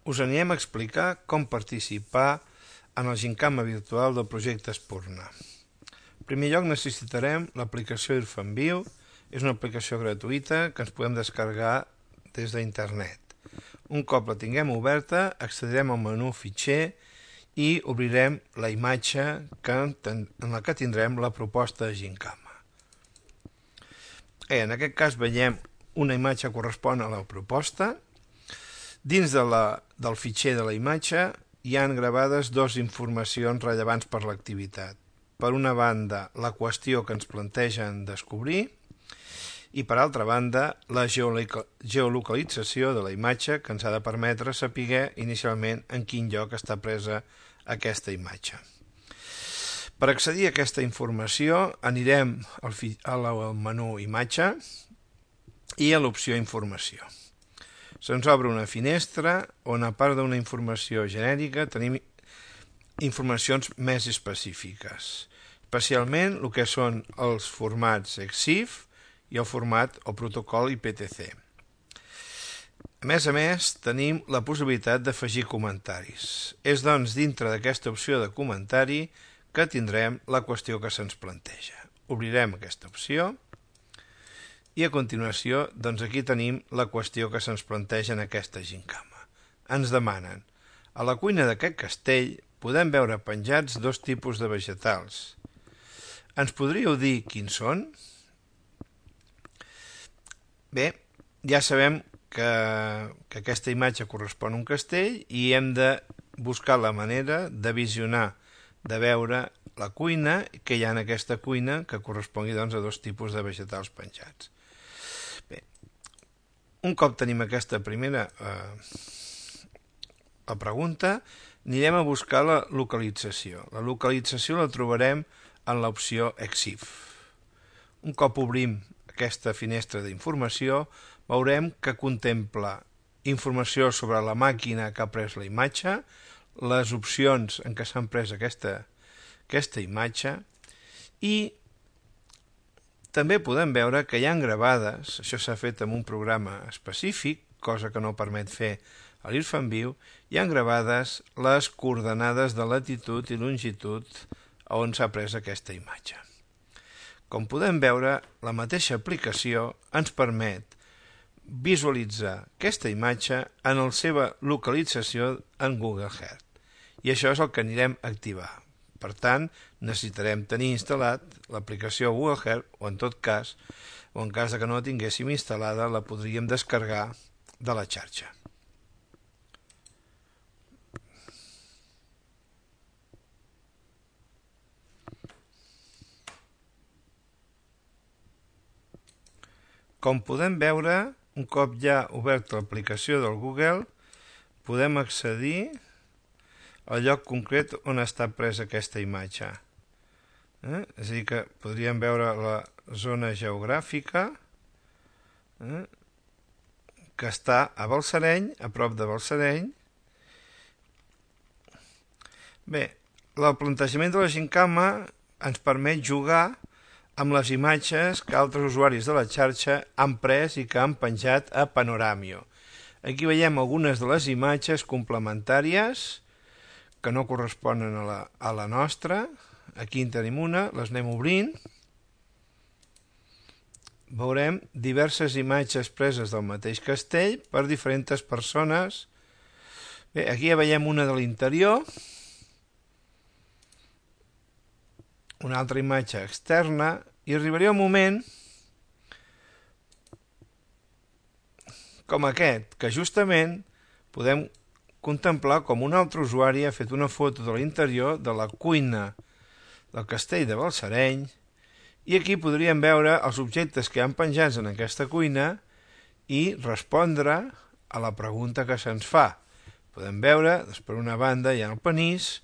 us anirem a explicar com participar en el Gincama virtual del projecte Espurna. En primer lloc necessitarem l'aplicació IrfanView. És una aplicació gratuïta que ens podem descarregar des d'internet. Un cop la tinguem oberta, accedirem al menú Fitxer i obrirem la imatge en la que tindrem la proposta de Gincama. En aquest cas veiem una imatge que correspon a la proposta. Dins del fitxer de la imatge hi han gravades dues informacions rellevants per l'activitat. Per una banda, la qüestió que ens plantegen descobrir i, per altra banda, la geolocalització de la imatge que ens ha de permetre saber inicialment en quin lloc està presa aquesta imatge. Per accedir a aquesta informació anirem al menú Imatge i a l'opció Informació. Se'ns obre una finestra on, a part d'una informació genèrica, tenim informacions més específiques, especialment el que són els formats EXIF i el format o protocol IPTC. A més, tenim la possibilitat d'afegir comentaris. És, doncs, dintre d'aquesta opció de comentari que tindrem la qüestió que se'ns planteja. Obrirem aquesta opció i a continuació, doncs aquí tenim la qüestió que se'ns planteja en aquesta Gincama. Ens demanen: a la cuina d'aquest castell podem veure penjats dos tipus de vegetals. Ens podríeu dir quins són? Bé, ja sabem que aquesta imatge correspon a un castell i hem de buscar la manera de visionar, de veure la cuina, que hi ha en aquesta cuina, que correspongui, doncs, a dos tipus de vegetals penjats. Bé, un cop tenim aquesta primera la pregunta, anirem a buscar la localització. La localització la trobarem en l'opció EXIF. Un cop obrim aquesta finestra d'informació, veurem que contempla informació sobre la màquina que ha pres la imatge, les opcions en què s'han pres aquesta imatge, i també podem veure que hi ha gravades, això s'ha fet amb un programa específic, cosa que no permet fer a l'IrfanView, hi ha gravades les coordenades de latitud i longitud on s'ha pres aquesta imatge. Com podem veure, la mateixa aplicació ens permet visualitzar aquesta imatge en la seva localització en Google Earth. I això és el que anirem a activar. Per tant, necessitarem tenir instal·lat l'aplicació Google Earth, o en tot cas, o en cas que no la tinguéssim instal·lada, la podríem descarregar de la xarxa. Com podem veure, un cop ja oberta l'aplicació del Google, podem accedir al lloc concret on està presa aquesta imatge. És a dir, que podríem veure la zona geogràfica que està a Balsareny, a prop de Balsareny. Bé, el plantejament de la Gincama ens permet jugar amb les imatges que altres usuaris de la xarxa han pres i que han penjat a Panoramio. Aquí veiem algunes de les imatges complementàries que no corresponen a la nostra. Aquí en tenim una, les anem obrint. Veurem diverses imatges preses del mateix castell per diferents persones. Bé, aquí ja veiem una de l'interior, una altra imatge externa, i arribaria un moment com aquest, que justament podem contemplar com un altre usuari ha fet una foto de l'interior de la cuina del castell de Balsareny, i aquí podríem veure els objectes que hi ha penjats en aquesta cuina i respondre a la pregunta que se'ns fa. Podem veure, per una banda hi ha el panís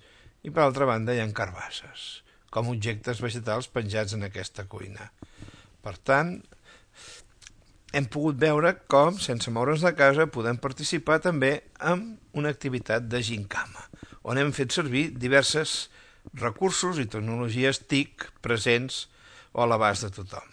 i per altra banda hi ha carbasses, com objectes vegetals penjats en aquesta cuina. Per tant, hem pogut veure com, sense moure'ns de casa, podem participar també en una activitat de Gincama, on hem fet servir diversos recursos i tecnologies TIC presents o a l'abast de tothom.